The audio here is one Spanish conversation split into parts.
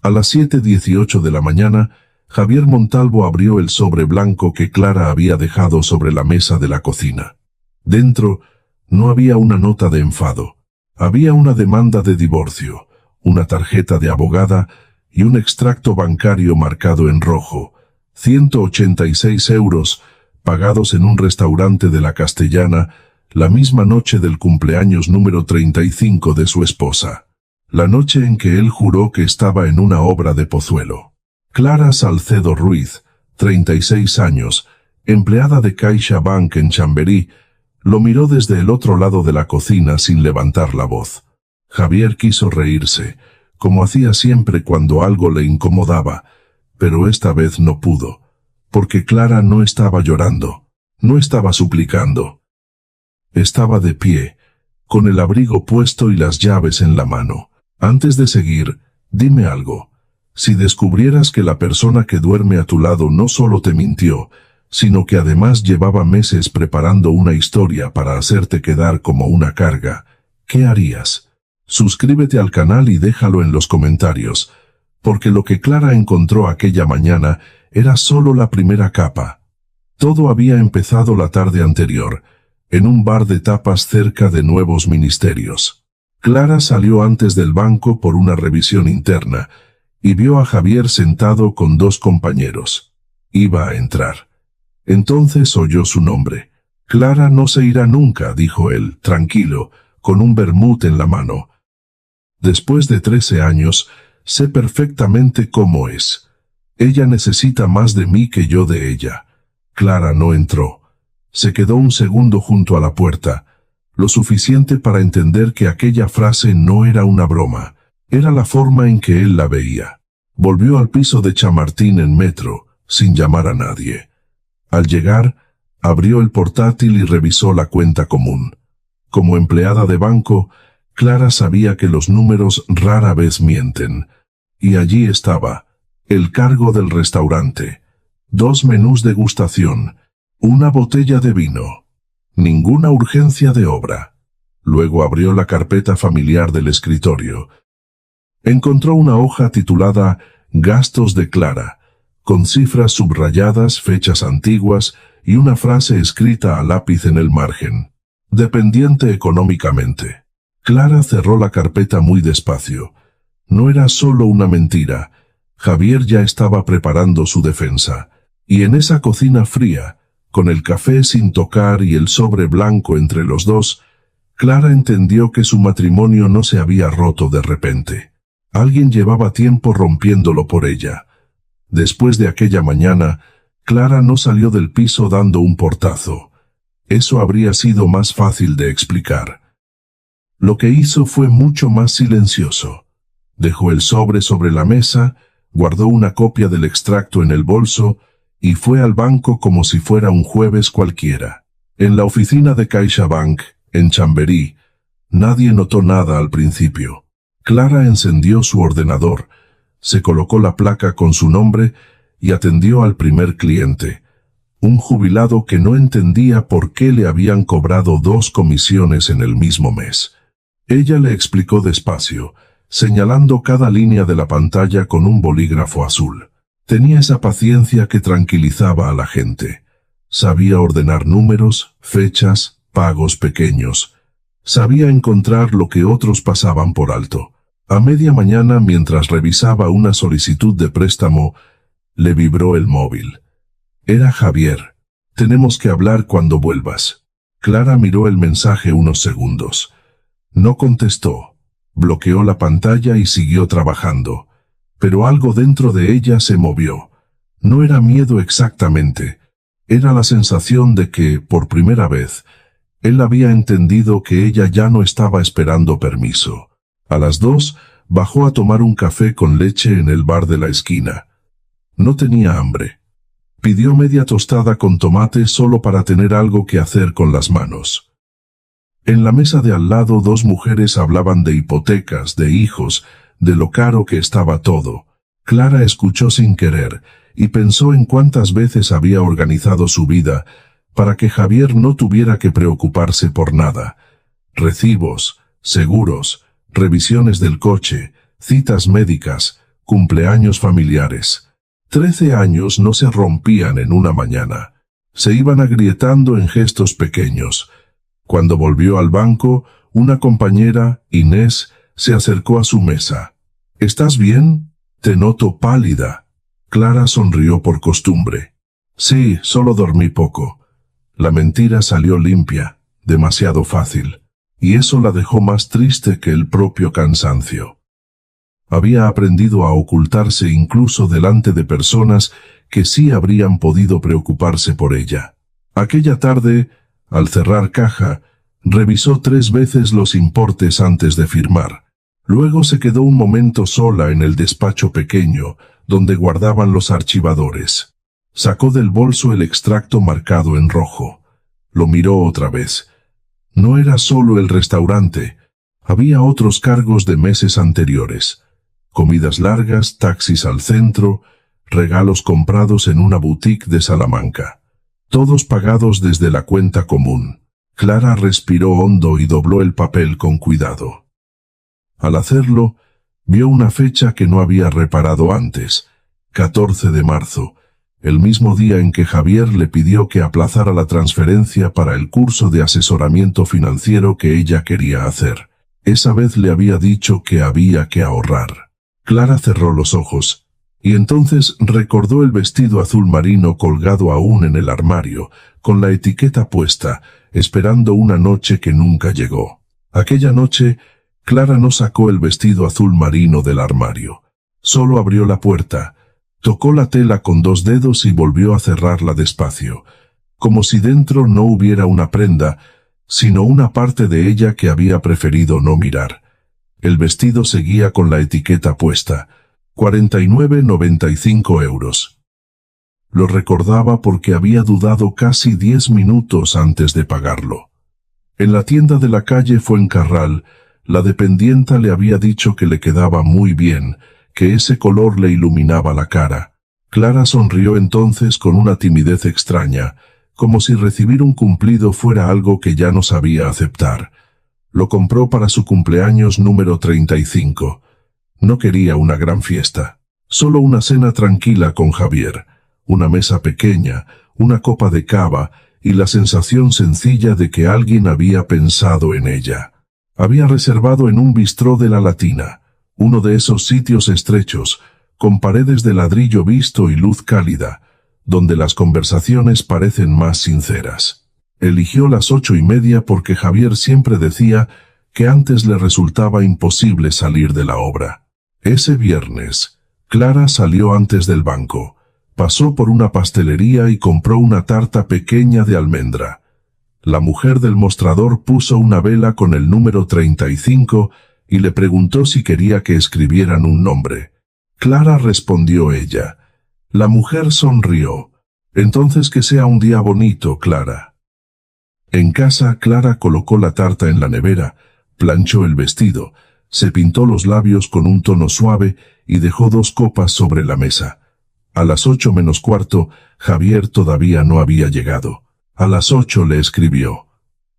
A las 7:18 de la mañana, Javier Montalvo abrió el sobre blanco que Clara había dejado sobre la mesa de la cocina. Dentro, no había una nota de enfado. Había una demanda de divorcio, una tarjeta de abogada y un extracto bancario marcado en rojo, 186 euros, pagados en un restaurante de la Castellana, la misma noche del cumpleaños número 35 de su esposa. La noche en que él juró que estaba en una obra de Pozuelo. Clara Salcedo Ruiz, 36 años, empleada de CaixaBank en Chamberí, lo miró desde el otro lado de la cocina sin levantar la voz. Javier quiso reírse, como hacía siempre cuando algo le incomodaba, pero esta vez no pudo, porque Clara no estaba llorando, no estaba suplicando. Estaba de pie, con el abrigo puesto y las llaves en la mano. Antes de seguir, dime algo. Si descubrieras que la persona que duerme a tu lado no solo te mintió, sino que además llevaba meses preparando una historia para hacerte quedar como una carga, ¿qué harías? Suscríbete al canal y déjalo en los comentarios, porque lo que Clara encontró aquella mañana era solo la primera capa. Todo había empezado la tarde anterior, en un bar de tapas cerca de Nuevos Ministerios. Clara salió antes del banco por una revisión interna, y vio a Javier sentado con dos compañeros. Iba a entrar. Entonces oyó su nombre. Clara no se irá nunca, dijo él, tranquilo, con un vermut en la mano. Después de 13 años, sé perfectamente cómo es. Ella necesita más de mí que yo de ella. Clara no entró. Se quedó un segundo junto a la puerta, lo suficiente para entender que aquella frase no era una broma, era la forma en que él la veía. Volvió al piso de Chamartín en metro, sin llamar a nadie. Al llegar, abrió el portátil y revisó la cuenta común. Como empleada de banco, Clara sabía que los números rara vez mienten. Y allí estaba, el cargo del restaurante, 2 menús degustación, una botella de vino. Ninguna urgencia de obra. Luego abrió la carpeta familiar del escritorio. Encontró una hoja titulada Gastos de Clara, con cifras subrayadas, fechas antiguas y una frase escrita a lápiz en el margen. Dependiente económicamente. Clara cerró la carpeta muy despacio. No era solo una mentira. Javier ya estaba preparando su defensa. Y en esa cocina fría, con el café sin tocar y el sobre blanco entre los dos, Clara entendió que su matrimonio no se había roto de repente. Alguien llevaba tiempo rompiéndolo por ella. Después de aquella mañana, Clara no salió del piso dando un portazo. Eso habría sido más fácil de explicar. Lo que hizo fue mucho más silencioso. Dejó el sobre la mesa, guardó una copia del extracto en el bolso, y fue al banco como si fuera un jueves cualquiera. En la oficina de CaixaBank, en Chamberí, nadie notó nada al principio. Clara encendió su ordenador, se colocó la placa con su nombre y atendió al primer cliente, un jubilado que no entendía por qué le habían cobrado 2 comisiones en el mismo mes. Ella le explicó despacio, señalando cada línea de la pantalla con un bolígrafo azul. Tenía esa paciencia que tranquilizaba a la gente. Sabía ordenar números, fechas, pagos pequeños. Sabía encontrar lo que otros pasaban por alto. A media mañana, mientras revisaba una solicitud de préstamo, le vibró el móvil. Era Javier. Tenemos que hablar cuando vuelvas. Clara miró el mensaje unos segundos. No contestó. Bloqueó la pantalla y siguió trabajando. Pero algo dentro de ella se movió. No era miedo exactamente. Era la sensación de que, por primera vez, él había entendido que ella ya no estaba esperando permiso. A las 2, bajó a tomar un café con leche en el bar de la esquina. No tenía hambre. Pidió media tostada con tomate solo para tener algo que hacer con las manos. En la mesa de al lado 2 mujeres hablaban de hipotecas, de hijos, de lo caro que estaba todo. Clara escuchó sin querer y pensó en cuántas veces había organizado su vida para que Javier no tuviera que preocuparse por nada. Recibos, seguros, revisiones del coche, citas médicas, Cumpleaños familiares. 13 años no se rompían en una mañana. Se iban agrietando en gestos pequeños. Cuando volvió al banco, una compañera, Inés, se acercó a su mesa. ¿Estás bien? Te noto pálida. Clara sonrió por costumbre. Sí, solo dormí poco. La mentira salió limpia, demasiado fácil, y eso la dejó más triste que el propio cansancio. Había aprendido a ocultarse incluso delante de personas que sí habrían podido preocuparse por ella. Aquella tarde, al cerrar caja, revisó 3 veces los importes antes de firmar. Luego se quedó un momento sola en el despacho pequeño, donde guardaban los archivadores. Sacó del bolso el extracto marcado en rojo. Lo miró otra vez. No era solo el restaurante. Había otros cargos de meses anteriores. Comidas largas, taxis al centro, regalos comprados en una boutique de Salamanca. Todos pagados desde la cuenta común. Clara respiró hondo y dobló el papel con cuidado. Al hacerlo, vio una fecha que no había reparado antes, 14 de marzo, el mismo día en que Javier le pidió que aplazara la transferencia para el curso de asesoramiento financiero que ella quería hacer. Esa vez le había dicho que había que ahorrar. Clara cerró los ojos, y entonces recordó el vestido azul marino colgado aún en el armario, con la etiqueta puesta, esperando una noche que nunca llegó. Aquella noche, Clara no sacó el vestido azul marino del armario. Solo abrió la puerta, tocó la tela con 2 dedos y volvió a cerrarla despacio, como si dentro no hubiera una prenda, sino una parte de ella que había preferido no mirar. El vestido seguía con la etiqueta puesta, 49,95 euros. Lo recordaba porque había dudado casi 10 minutos antes de pagarlo. En la tienda de la calle Fuencarral, la dependienta le había dicho que le quedaba muy bien, que ese color le iluminaba la cara. Clara sonrió entonces con una timidez extraña, como si recibir un cumplido fuera algo que ya no sabía aceptar. Lo compró para su cumpleaños número 35. No quería una gran fiesta, solo una cena tranquila con Javier, una mesa pequeña, una copa de cava y la sensación sencilla de que alguien había pensado en ella. Había reservado en un bistró de la Latina, uno de esos sitios estrechos, con paredes de ladrillo visto y luz cálida, donde las conversaciones parecen más sinceras. Eligió las 8:30 porque Javier siempre decía que antes le resultaba imposible salir de la obra. Ese viernes, Clara salió antes del banco, pasó por una pastelería y compró una tarta pequeña de almendra. La mujer del mostrador puso una vela con el número 35 y le preguntó si quería que escribieran un nombre. Clara, respondió ella. La mujer sonrió. Entonces que sea un día bonito, Clara. En casa, Clara colocó la tarta en la nevera, planchó el vestido, se pintó los labios con un tono suave y dejó 2 copas sobre la mesa. A las 8 menos cuarto, Javier todavía no había llegado. A las 8 le escribió.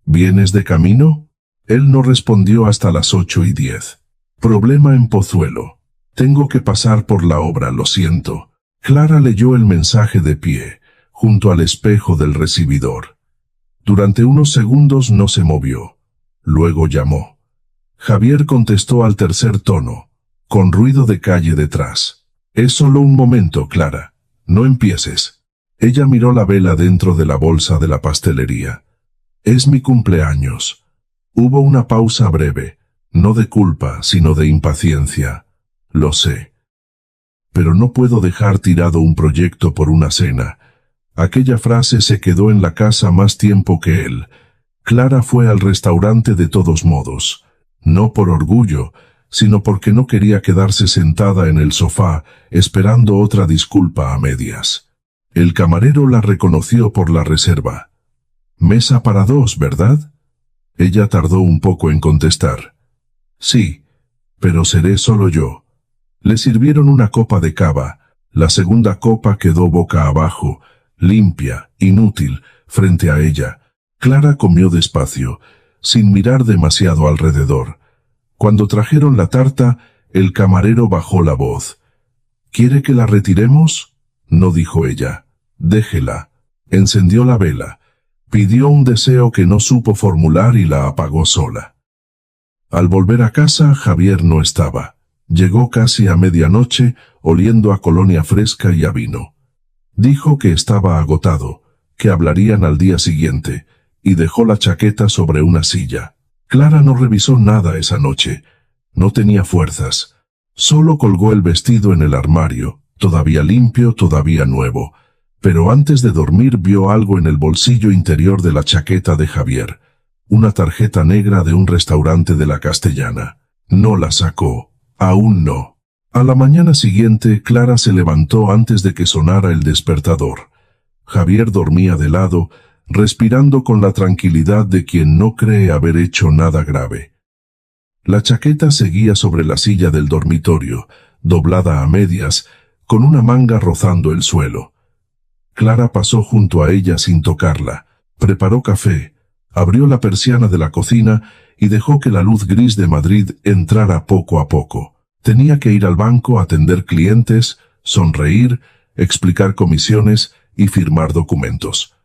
¿Vienes de camino? Él no respondió hasta las 8:10. Problema en Pozuelo. Tengo que pasar por la obra, lo siento. Clara leyó el mensaje de pie, junto al espejo del recibidor. Durante unos segundos no se movió. Luego llamó. Javier contestó al tercer tono, con ruido de calle detrás. Es solo un momento, Clara. No empieces. Ella miró la vela dentro de la bolsa de la pastelería. Es mi cumpleaños. Hubo una pausa breve, no de culpa, sino de impaciencia. Lo sé. Pero no puedo dejar tirado un proyecto por una cena. Aquella frase se quedó en la casa más tiempo que él. Clara fue al restaurante de todos modos. No por orgullo, sino porque no quería quedarse sentada en el sofá, esperando otra disculpa a medias. El camarero la reconoció por la reserva. Mesa para 2, ¿verdad? Ella tardó un poco en contestar. Sí, pero seré solo yo. Le sirvieron una copa de cava. La segunda copa quedó boca abajo, limpia, inútil, frente a ella. Clara comió despacio, sin mirar demasiado alrededor. Cuando trajeron la tarta, el camarero bajó la voz. ¿Quiere que la retiremos? No, dijo ella. Déjela. Encendió la vela. Pidió un deseo que no supo formular y la apagó sola. Al volver a casa, Javier no estaba. Llegó casi a medianoche, oliendo a colonia fresca y a vino. Dijo que estaba agotado, que hablarían al día siguiente, y dejó la chaqueta sobre una silla. Clara no revisó nada esa noche. No tenía fuerzas. Solo colgó el vestido en el armario, todavía limpio, todavía nuevo. Pero antes de dormir vio algo en el bolsillo interior de la chaqueta de Javier. Una tarjeta negra de un restaurante de la Castellana. No la sacó. Aún no. A la mañana siguiente, Clara se levantó antes de que sonara el despertador. Javier dormía de lado, respirando con la tranquilidad de quien no cree haber hecho nada grave. La chaqueta seguía sobre la silla del dormitorio, doblada a medias, con una manga rozando el suelo. Clara pasó junto a ella sin tocarla, preparó café, abrió la persiana de la cocina y dejó que la luz gris de Madrid entrara poco a poco. Tenía que ir al banco, atender clientes, sonreír, explicar comisiones y firmar documentos.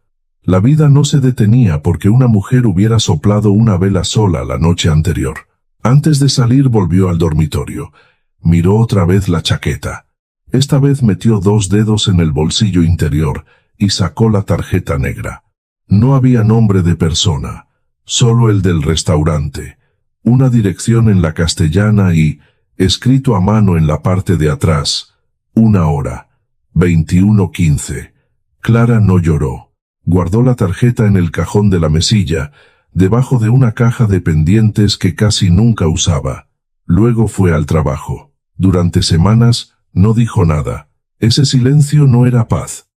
La vida no se detenía porque una mujer hubiera soplado una vela sola la noche anterior. Antes de salir volvió al dormitorio. Miró otra vez la chaqueta. Esta vez metió 2 dedos en el bolsillo interior y sacó la tarjeta negra. No había nombre de persona, solo el del restaurante, una dirección en la Castellana y, escrito a mano en la parte de atrás, 1 hora, 21:15. Clara no lloró. Guardó la tarjeta en el cajón de la mesilla, debajo de una caja de pendientes que casi nunca usaba. Luego fue al trabajo. Durante semanas no dijo nada. Ese silencio no era paz.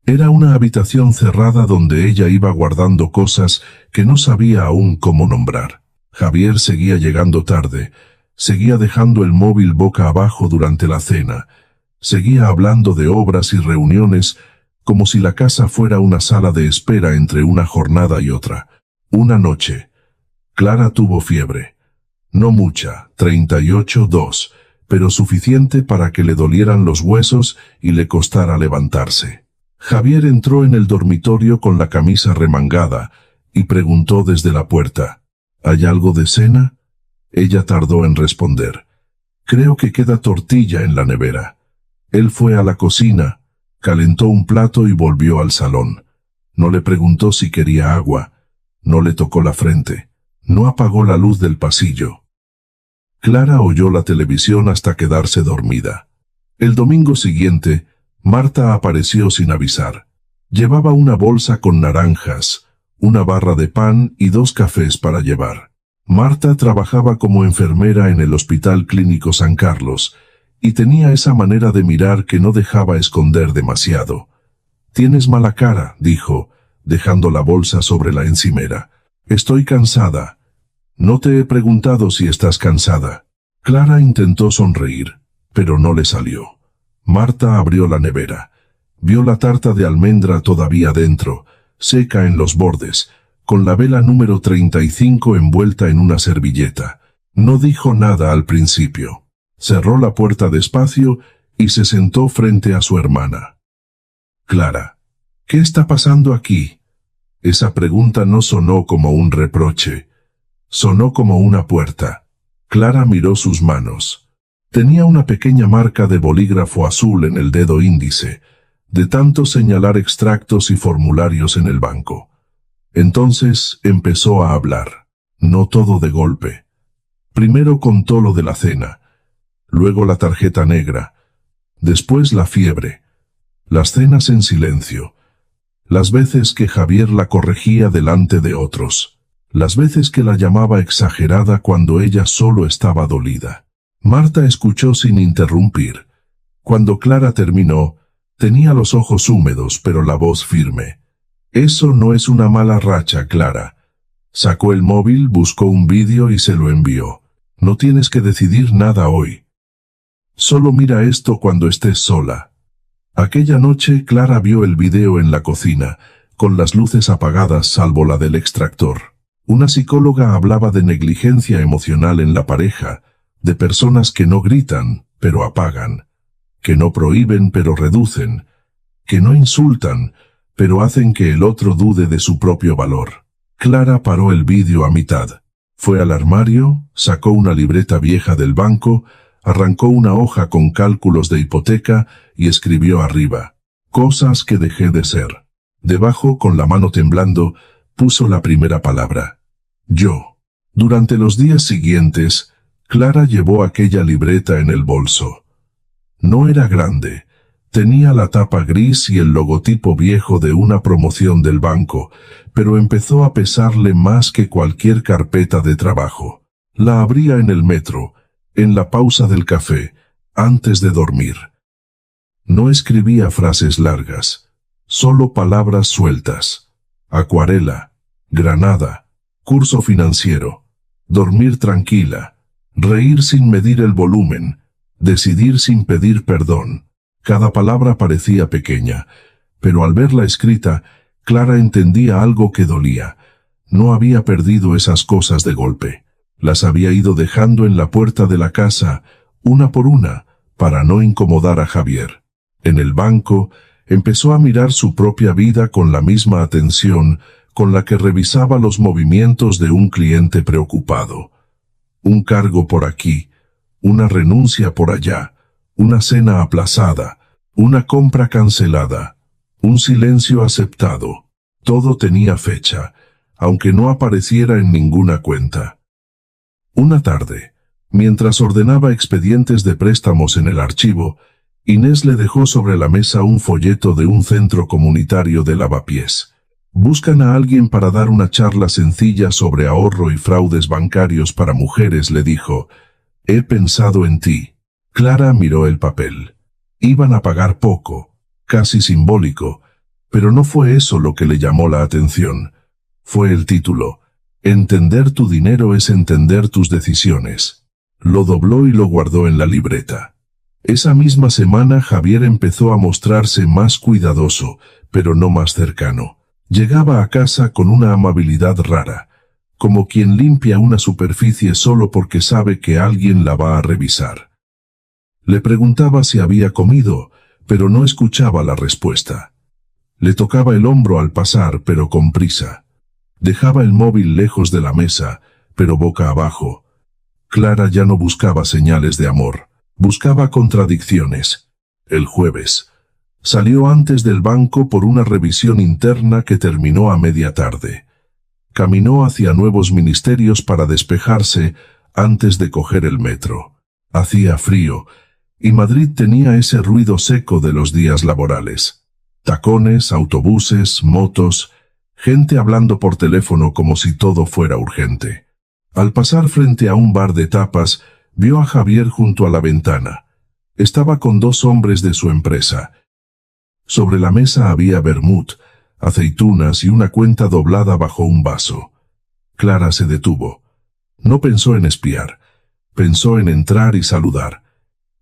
Era una habitación cerrada donde ella iba guardando cosas que no sabía aún cómo nombrar. Javier seguía llegando tarde, seguía dejando el móvil boca abajo durante la cena, seguía hablando de obras y reuniones como si la casa fuera una sala de espera entre una jornada y otra. Una noche, Clara tuvo fiebre. No mucha, 38,2, pero suficiente para que le dolieran los huesos y le costara levantarse. Javier entró en el dormitorio con la camisa remangada y preguntó desde la puerta, ¿hay algo de cena? Ella tardó en responder. Creo que queda tortilla en la nevera. Él fue a la cocina, calentó un plato y volvió al salón. No le preguntó si quería agua. No le tocó la frente. No apagó la luz del pasillo. Clara oyó la televisión hasta quedarse dormida. El domingo siguiente, Marta apareció sin avisar. Llevaba una bolsa con naranjas, una barra de pan y 2 cafés para llevar. Marta trabajaba como enfermera en el Hospital Clínico San Carlos, y tenía esa manera de mirar que no dejaba esconder demasiado. «Tienes mala cara», dijo, dejando la bolsa sobre la encimera. «Estoy cansada». «No te he preguntado si estás cansada». Clara intentó sonreír, pero no le salió. Marta abrió la nevera. Vio la tarta de almendra todavía dentro, seca en los bordes, con la vela número 35 envuelta en una servilleta. No dijo nada al principio. Cerró la puerta despacio y se sentó frente a su hermana. «Clara, ¿qué está pasando aquí?» Esa pregunta no sonó como un reproche. Sonó como una puerta. Clara miró sus manos. Tenía una pequeña marca de bolígrafo azul en el dedo índice, de tanto señalar extractos y formularios en el banco. Entonces empezó a hablar, no todo de golpe. Primero contó lo de la cena, luego la tarjeta negra, después la fiebre, las cenas en silencio, las veces que Javier la corregía delante de otros, las veces que la llamaba exagerada cuando ella solo estaba dolida. Marta escuchó sin interrumpir. Cuando Clara terminó, tenía los ojos húmedos pero la voz firme. «Eso no es una mala racha, Clara». Sacó el móvil, buscó un vídeo y se lo envió. «No tienes que decidir nada hoy. Solo mira esto cuando estés sola». Aquella noche Clara vio el vídeo en la cocina, con las luces apagadas salvo la del extractor. Una psicóloga hablaba de negligencia emocional en la pareja, de personas que no gritan, pero apagan. que no prohíben pero reducen, que no insultan, pero hacen que el otro dude de su propio valor. Clara paró el vídeo a mitad. Fue al armario, sacó una libreta vieja del banco, arrancó una hoja con cálculos de hipoteca y escribió arriba: cosas que dejé de ser. Debajo, con la mano temblando, puso la primera palabra: yo. Durante los días siguientes, Clara llevó aquella libreta en el bolso. No era grande. Tenía la tapa gris y el logotipo viejo de una promoción del banco, pero empezó a pesarle más que cualquier carpeta de trabajo. La abría en el metro, en la pausa del café, antes de dormir. No escribía frases largas, solo palabras sueltas. Acuarela, Granada, curso financiero, dormir tranquila, reír sin medir el volumen, decidir sin pedir perdón. Cada palabra parecía pequeña, pero al verla escrita, Clara entendía algo que dolía. No había perdido esas cosas de golpe. Las había ido dejando en la puerta de la casa, una por una, para no incomodar a Javier. En el banco, empezó a mirar su propia vida con la misma atención con la que revisaba los movimientos de un cliente preocupado. Un cargo por aquí, una renuncia por allá, una cena aplazada, una compra cancelada, un silencio aceptado. Todo tenía fecha, aunque no apareciera en ninguna cuenta. Una tarde, mientras ordenaba expedientes de préstamos en el archivo, Inés le dejó sobre la mesa un folleto de un centro comunitario de Lavapiés. Buscan a alguien para dar una charla sencilla sobre ahorro y fraudes bancarios para mujeres, le dijo. He pensado en ti. Clara miró el papel. Iban a pagar poco, casi simbólico, pero no fue eso lo que le llamó la atención. Fue el título: Entender tu dinero es entender tus decisiones. Lo dobló y lo guardó en la libreta. Esa misma semana Javier empezó a mostrarse más cuidadoso, pero no más cercano. Llegaba a casa con una amabilidad rara, como quien limpia una superficie solo porque sabe que alguien la va a revisar. Le preguntaba si había comido, pero no escuchaba la respuesta. Le tocaba el hombro al pasar, pero con prisa. Dejaba el móvil lejos de la mesa, pero boca abajo. Clara ya no buscaba señales de amor, buscaba contradicciones. El jueves salió antes del banco por una revisión interna que terminó a media tarde. Caminó hacia Nuevos Ministerios para despejarse antes de coger el metro. Hacía frío, y Madrid tenía ese ruido seco de los días laborales. Tacones, autobuses, motos, gente hablando por teléfono como si todo fuera urgente. Al pasar frente a un bar de tapas, vio a Javier junto a la ventana. Estaba con dos hombres de su empresa. Sobre la mesa había vermut, aceitunas y una cuenta doblada bajo un vaso. Clara se detuvo. No pensó en espiar. Pensó en entrar y saludar.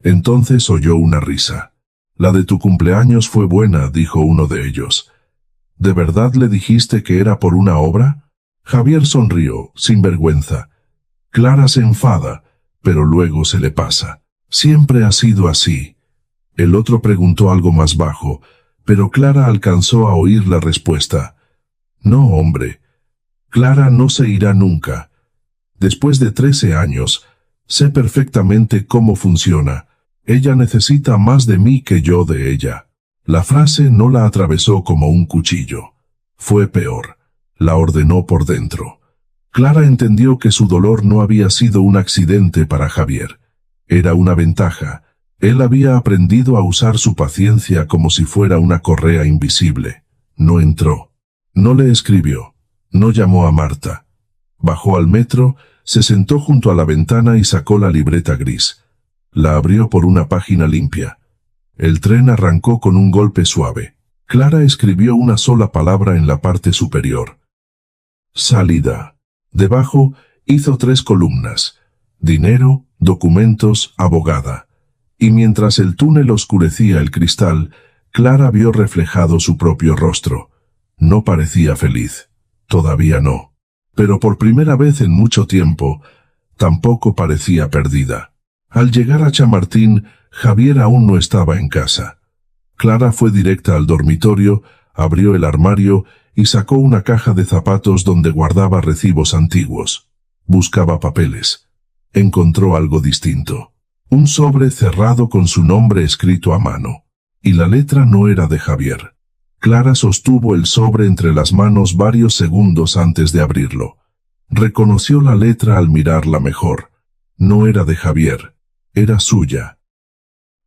Entonces oyó una risa. La de tu cumpleaños fue buena, dijo uno de ellos. ¿De verdad le dijiste que era por una obra? Javier sonrió, sin vergüenza. Clara se enfada, pero luego se le pasa. Siempre ha sido así. El otro preguntó algo más bajo, pero Clara alcanzó a oír la respuesta. No, hombre. Clara no se irá nunca. Después de 13 años, sé perfectamente cómo funciona. Ella necesita más de mí que yo de ella. La frase no la atravesó como un cuchillo. Fue peor. La ordenó por dentro. Clara entendió que su dolor no había sido un accidente para Javier. Era una ventaja. Él había aprendido a usar su paciencia como si fuera una correa invisible. No entró. No le escribió. No llamó a Marta. Bajó al metro, se sentó junto a la ventana y sacó la libreta gris. La abrió por una página limpia. El tren arrancó con un golpe suave. Clara escribió una sola palabra en la parte superior. Salida. Debajo hizo 3 columnas. Dinero, documentos, abogada. Y mientras el túnel oscurecía el cristal, Clara vio reflejado su propio rostro. No parecía feliz. Todavía no. Pero por primera vez en mucho tiempo, tampoco parecía perdida. Al llegar a Chamartín, Javier aún no estaba en casa. Clara fue directa al dormitorio, abrió el armario y sacó una caja de zapatos donde guardaba recibos antiguos. Buscaba papeles. Encontró algo distinto. Un sobre cerrado con su nombre escrito a mano. Y la letra no era de Javier. Clara sostuvo el sobre entre las manos varios segundos antes de abrirlo. Reconoció la letra al mirarla mejor. No era de Javier, era suya.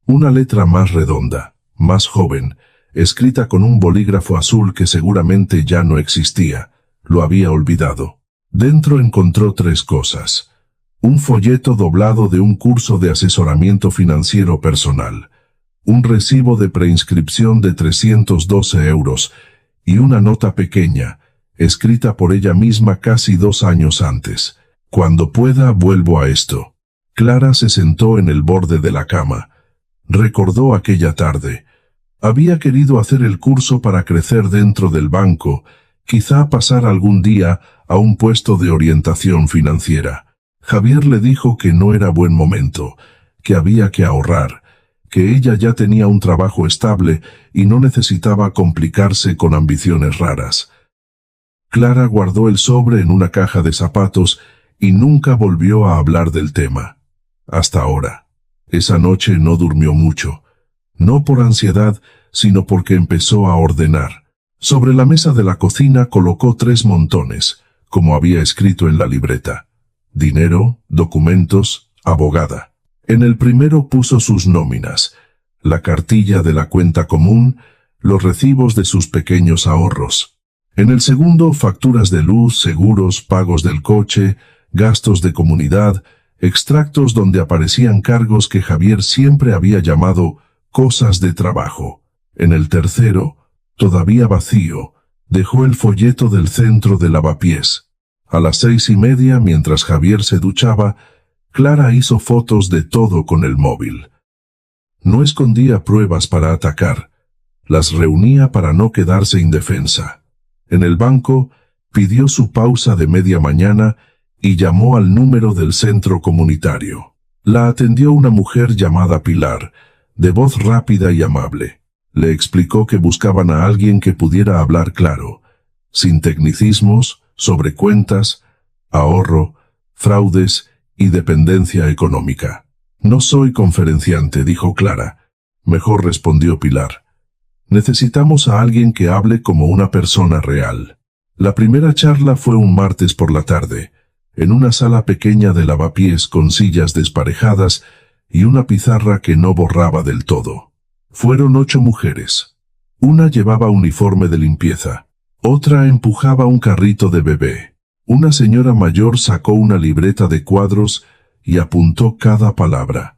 Una letra más redonda, más joven, escrita con un bolígrafo azul que seguramente ya no existía. Lo había olvidado. Dentro encontró 3 cosas. Un folleto doblado de un curso de asesoramiento financiero personal. Un recibo de preinscripción de 312 euros y una nota pequeña, escrita por ella misma casi 2 años antes. Cuando pueda vuelvo a esto. Clara se sentó en el borde de la cama. Recordó aquella tarde. Había querido hacer el curso para crecer dentro del banco, quizá pasar algún día a un puesto de orientación financiera. Javier le dijo que no era buen momento, que había que ahorrar, que ella ya tenía un trabajo estable y no necesitaba complicarse con ambiciones raras. Clara guardó el sobre en una caja de zapatos y nunca volvió a hablar del tema. Hasta ahora. Esa noche no durmió mucho. No por ansiedad, sino porque empezó a ordenar. Sobre la mesa de la cocina colocó 3 montones, como había escrito en la libreta. Dinero, documentos, abogada. En el primero puso sus nóminas, la cartilla de la cuenta común, los recibos de sus pequeños ahorros. En el segundo, facturas de luz, seguros, pagos del coche, gastos de comunidad, extractos donde aparecían cargos que Javier siempre había llamado cosas de trabajo. En el tercero, todavía vacío, dejó el folleto del centro de lavapiés. A las 6:30, mientras Javier se duchaba, Clara hizo fotos de todo con el móvil. No escondía pruebas para atacar. Las reunía para no quedarse indefensa. En el banco, pidió su pausa de media mañana y llamó al número del centro comunitario. La atendió una mujer llamada Pilar, de voz rápida y amable. Le explicó que buscaban a alguien que pudiera hablar claro, sin tecnicismos, sobre cuentas, ahorro, fraudes y dependencia económica. No soy conferenciante, dijo Clara. Mejor, respondió Pilar. Necesitamos a alguien que hable como una persona real. La primera charla fue un martes por la tarde, en una sala pequeña de lavapiés con sillas desparejadas y una pizarra que no borraba del todo. Fueron 8 mujeres. Una llevaba uniforme de limpieza. Otra empujaba un carrito de bebé. Una señora mayor sacó una libreta de cuadros y apuntó cada palabra.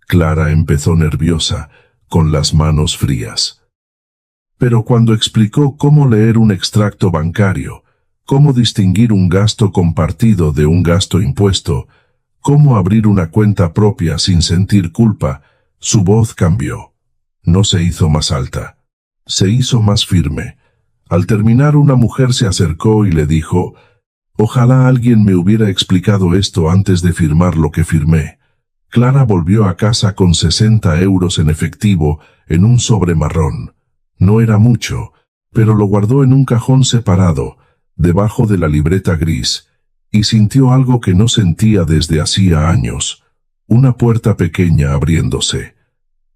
Clara empezó nerviosa, con las manos frías. Pero cuando explicó cómo leer un extracto bancario, cómo distinguir un gasto compartido de un gasto impuesto, cómo abrir una cuenta propia sin sentir culpa, su voz cambió. No se hizo más alta. Se hizo más firme. Al terminar, una mujer se acercó y le dijo: «Ojalá alguien me hubiera explicado esto antes de firmar lo que firmé». Clara volvió a casa con 60 euros en efectivo en un sobre marrón. No era mucho, pero lo guardó en un cajón separado, debajo de la libreta gris, y sintió algo que no sentía desde hacía años: una puerta pequeña abriéndose.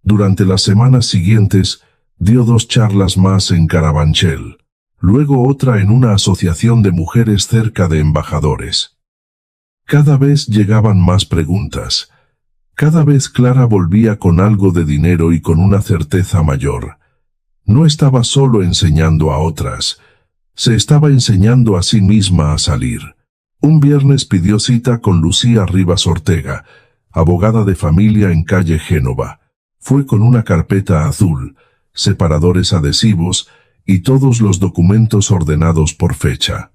Durante las semanas siguientes, dio 2 charlas más en Carabanchel, luego otra en una asociación de mujeres cerca de Embajadores. Cada vez llegaban más preguntas. Cada vez Clara volvía con algo de dinero y con una certeza mayor. No estaba solo enseñando a otras, se estaba enseñando a sí misma a salir. Un viernes pidió cita con Lucía Rivas Ortega, abogada de familia en calle Génova. Fue con una carpeta azul, separadores adhesivos y todos los documentos ordenados por fecha.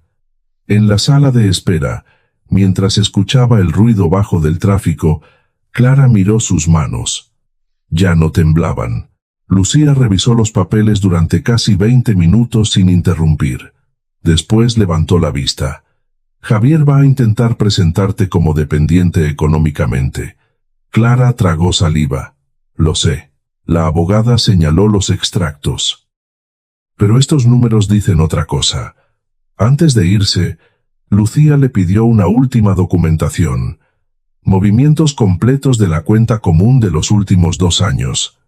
En la sala de espera, mientras escuchaba el ruido bajo del tráfico, Clara miró sus manos. Ya no temblaban. Lucía revisó los papeles durante casi 20 minutos sin interrumpir. Después levantó la vista. «Javier va a intentar presentarte como dependiente económicamente». Clara tragó saliva. Lo sé. La abogada señaló los extractos. Pero estos números dicen otra cosa. Antes de irse, Lucía le pidió una última documentación. Movimientos completos de la cuenta común de los últimos 2 años.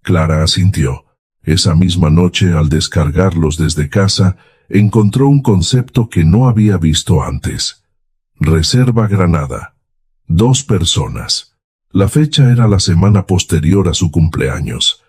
Clara asintió. Esa misma noche, al descargarlos desde casa, encontró un concepto que no había visto antes. Reserva Granada. 2 personas. La fecha era la semana posterior a su cumpleaños.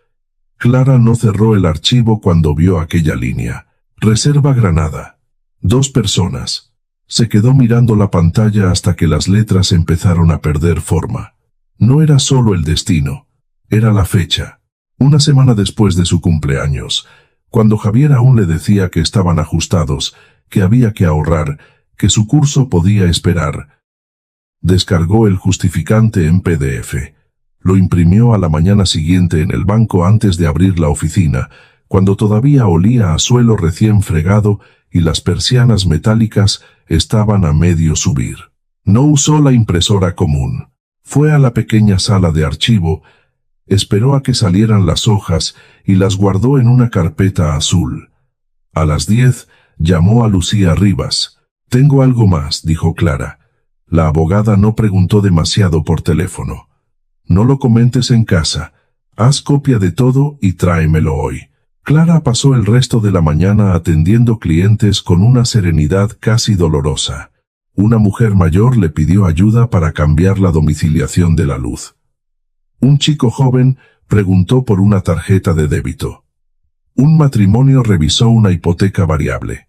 Clara no cerró el archivo cuando vio aquella línea. Reserva Granada. 2 personas. Se quedó mirando la pantalla hasta que las letras empezaron a perder forma. No era solo el destino, era la fecha. Una semana después de su cumpleaños, cuando Javier aún le decía que estaban ajustados, que había que ahorrar, que su curso podía esperar. Descargó el justificante en PDF. Lo imprimió a la mañana siguiente en el banco antes de abrir la oficina, cuando todavía olía a suelo recién fregado y las persianas metálicas estaban a medio subir. No usó la impresora común. Fue a la pequeña sala de archivo, esperó a que salieran las hojas y las guardó en una carpeta azul. A las 10 llamó a Lucía Rivas. «Tengo algo más», dijo Clara. La abogada no preguntó demasiado por teléfono. «No lo comentes en casa. Haz copia de todo y tráemelo hoy». Clara pasó el resto de la mañana atendiendo clientes con una serenidad casi dolorosa. Una mujer mayor le pidió ayuda para cambiar la domiciliación de la luz. Un chico joven preguntó por una tarjeta de débito. Un matrimonio revisó una hipoteca variable.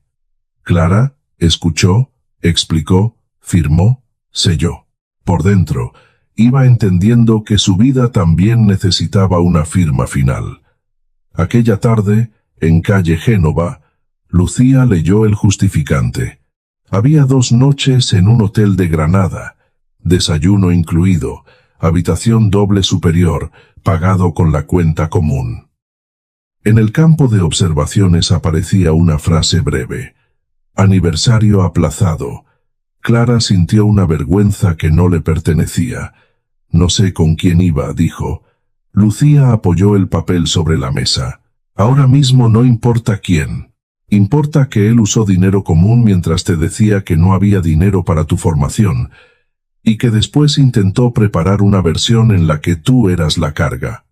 Clara escuchó, explicó, firmó, selló. Por dentro, iba entendiendo que su vida también necesitaba una firma final. Aquella tarde, en calle Génova, Lucía leyó el justificante. Había 2 noches en un hotel de Granada, desayuno incluido, habitación doble superior, pagado con la cuenta común. En el campo de observaciones aparecía una frase breve. Aniversario aplazado. Clara sintió una vergüenza que no le pertenecía. No sé con quién iba, dijo. Lucía apoyó el papel sobre la mesa. Ahora mismo no importa quién. Importa que él usó dinero común mientras te decía que no había dinero para tu formación, y que después intentó preparar una versión en la que tú eras la carga.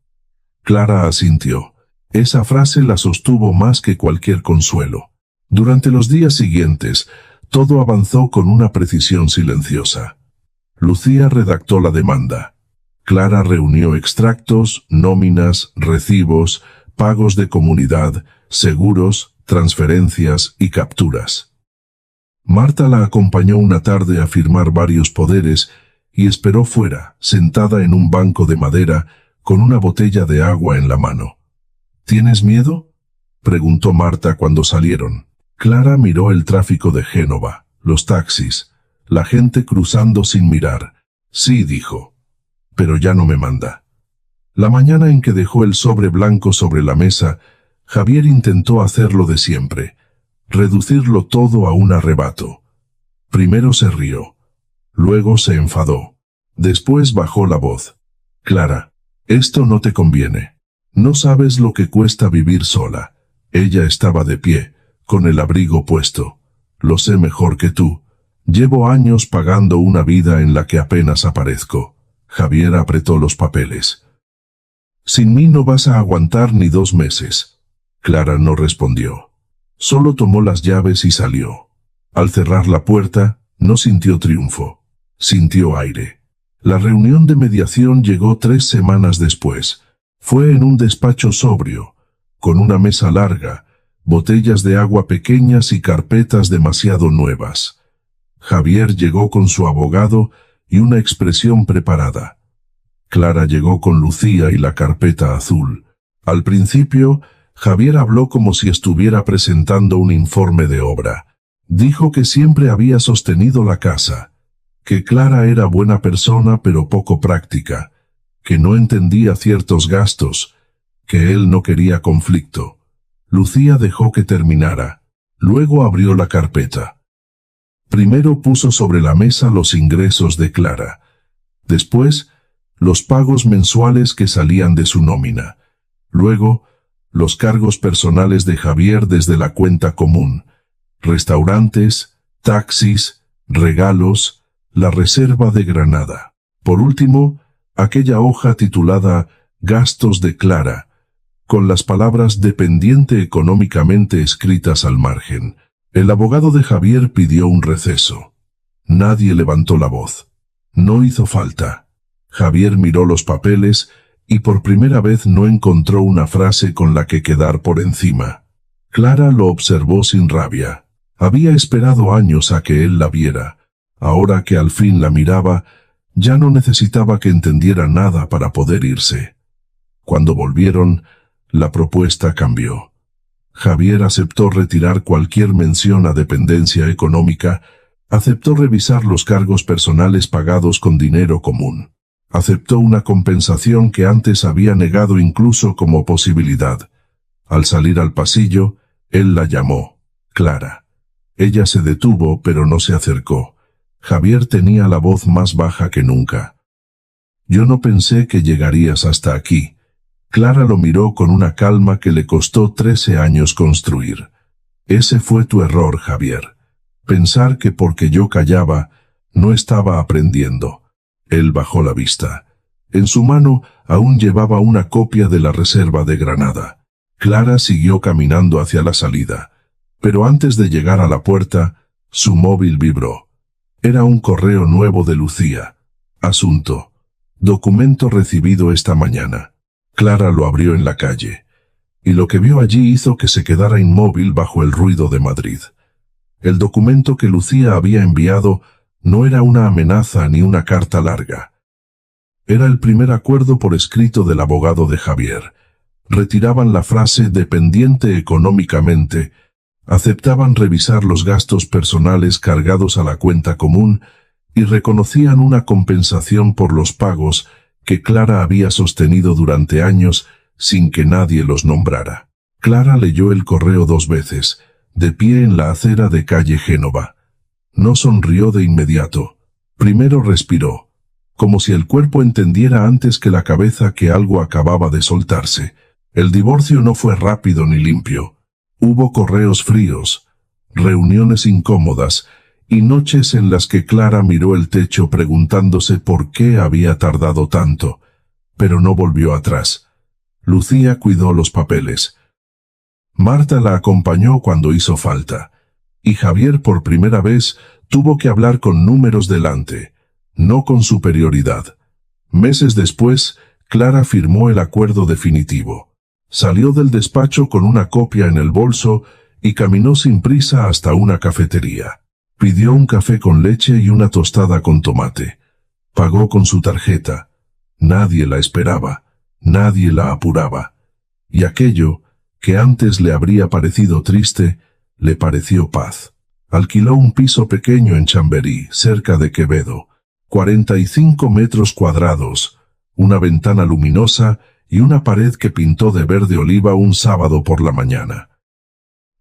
Clara asintió. Esa frase la sostuvo más que cualquier consuelo. Durante los días siguientes, todo avanzó con una precisión silenciosa. Lucía redactó la demanda. Clara reunió extractos, nóminas, recibos, pagos de comunidad, seguros, transferencias y capturas. Marta la acompañó una tarde a firmar varios poderes y esperó fuera, sentada en un banco de madera, con una botella de agua en la mano. ¿Tienes miedo?, preguntó Marta cuando salieron. Clara miró el tráfico de Génova, los taxis, la gente cruzando sin mirar. Sí, dijo. Pero ya no me manda. La mañana en que dejó el sobre blanco sobre la mesa, Javier intentó hacer lo de siempre, reducirlo todo a un arrebato. Primero se rió, luego se enfadó, después bajó la voz. Clara, esto no te conviene. No sabes lo que cuesta vivir sola. Ella estaba de pie, con el abrigo puesto. Lo sé mejor que tú. Llevo años pagando una vida en la que apenas aparezco. Javier apretó los papeles. Sin mí no vas a aguantar ni 2 meses. Clara no respondió. Solo tomó las llaves y salió. Al cerrar la puerta, no sintió triunfo. Sintió aire. La reunión de mediación llegó 3 semanas después. Fue en un despacho sobrio, con una mesa larga, botellas de agua pequeñas y carpetas demasiado nuevas. Javier llegó con su abogado y una expresión preparada. Clara llegó con Lucía y la carpeta azul. Al principio, Javier habló como si estuviera presentando un informe de obra. Dijo que siempre había sostenido la casa, que Clara era buena persona pero poco práctica, que no entendía ciertos gastos, que él no quería conflicto. Lucía dejó que terminara. Luego abrió la carpeta. Primero puso sobre la mesa los ingresos de Clara. Después, los pagos mensuales que salían de su nómina. Luego, los cargos personales de Javier desde la cuenta común, restaurantes, taxis, regalos, la reserva de Granada. Por último, aquella hoja titulada Gastos de Clara, con las palabras dependiente económicamente escritas al margen. El abogado de Javier pidió un receso. Nadie levantó la voz. No hizo falta. Javier miró los papeles y por primera vez no encontró una frase con la que quedar por encima. Clara lo observó sin rabia. Había esperado años a que él la viera. Ahora que al fin la miraba, ya no necesitaba que entendiera nada para poder irse. Cuando volvieron, la propuesta cambió. Javier aceptó retirar cualquier mención a dependencia económica, aceptó revisar los cargos personales pagados con dinero común. Aceptó una compensación que antes había negado incluso como posibilidad. Al salir al pasillo, él la llamó. Clara. Ella se detuvo, pero no se acercó. Javier tenía la voz más baja que nunca. Yo no pensé que llegarías hasta aquí. Clara lo miró con una calma que le costó 13 años construir. Ese fue tu error, Javier. Pensar que porque yo callaba, no estaba aprendiendo. Él bajó la vista. En su mano aún llevaba una copia de la reserva de Granada. Clara siguió caminando hacia la salida. Pero antes de llegar a la puerta, su móvil vibró. Era un correo nuevo de Lucía. Asunto. Documento recibido esta mañana. Clara lo abrió en la calle. Y lo que vio allí hizo que se quedara inmóvil bajo el ruido de Madrid. El documento que Lucía había enviado no era una amenaza ni una carta larga. Era el primer acuerdo por escrito del abogado de Javier. Retiraban la frase dependiente económicamente, aceptaban revisar los gastos personales cargados a la cuenta común y reconocían una compensación por los pagos que Clara había sostenido durante años sin que nadie los nombrara. Clara leyó el correo 2 veces, de pie en la acera de calle Génova. No sonrió de inmediato. Primero respiró, como si el cuerpo entendiera antes que la cabeza que algo acababa de soltarse. El divorcio no fue rápido ni limpio. Hubo correos fríos, reuniones incómodas y noches en las que Clara miró el techo preguntándose por qué había tardado tanto, pero no volvió atrás. Lucía cuidó los papeles. Marta la acompañó cuando hizo falta. Y Javier por primera vez tuvo que hablar con números delante, no con superioridad. Meses después, Clara firmó el acuerdo definitivo. Salió del despacho con una copia en el bolso y caminó sin prisa hasta una cafetería. Pidió un café con leche y una tostada con tomate. Pagó con su tarjeta. Nadie la esperaba, nadie la apuraba. Y aquello, que antes le habría parecido triste, le pareció paz. Alquiló un piso pequeño en Chamberí, cerca de Quevedo. 45 metros cuadrados, una ventana luminosa y una pared que pintó de verde oliva un sábado por la mañana.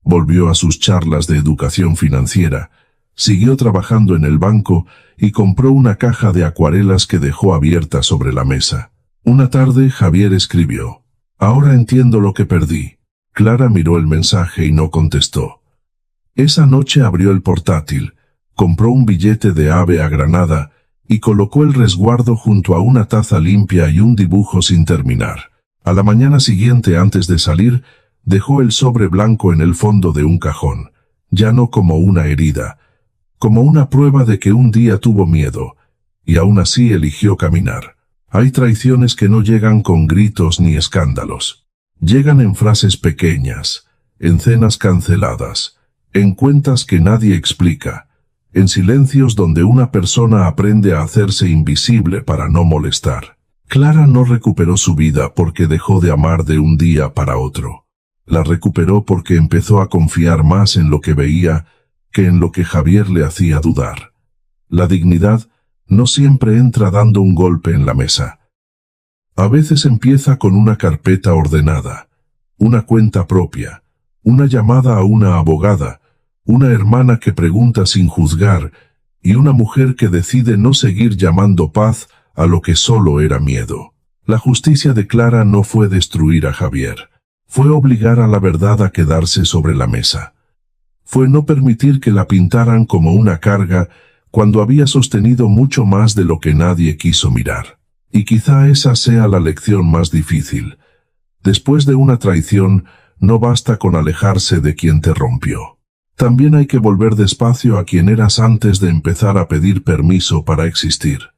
Volvió a sus charlas de educación financiera, siguió trabajando en el banco y compró una caja de acuarelas que dejó abierta sobre la mesa. Una tarde Javier escribió: «Ahora entiendo lo que perdí». Clara miró el mensaje y no contestó. Esa noche abrió el portátil, compró un billete de AVE a Granada y colocó el resguardo junto a una taza limpia y un dibujo sin terminar. A la mañana siguiente, antes de salir, dejó el sobre blanco en el fondo de un cajón, ya no como una herida, como una prueba de que un día tuvo miedo, y aún así eligió caminar. Hay traiciones que no llegan con gritos ni escándalos. Llegan en frases pequeñas, en cenas canceladas, en cuentas que nadie explica, en silencios donde una persona aprende a hacerse invisible para no molestar. Clara no recuperó su vida porque dejó de amar de un día para otro. La recuperó porque empezó a confiar más en lo que veía que en lo que Javier le hacía dudar. La dignidad no siempre entra dando un golpe en la mesa. A veces empieza con una carpeta ordenada, una cuenta propia, una llamada a una abogada, una hermana que pregunta sin juzgar y una mujer que decide no seguir llamando paz a lo que solo era miedo. La justicia de Clara no fue destruir a Javier. Fue obligar a la verdad a quedarse sobre la mesa. Fue no permitir que la pintaran como una carga cuando había sostenido mucho más de lo que nadie quiso mirar. Y quizá esa sea la lección más difícil. Después de una traición, no basta con alejarse de quien te rompió. También hay que volver despacio a quien eras antes de empezar a pedir permiso para existir.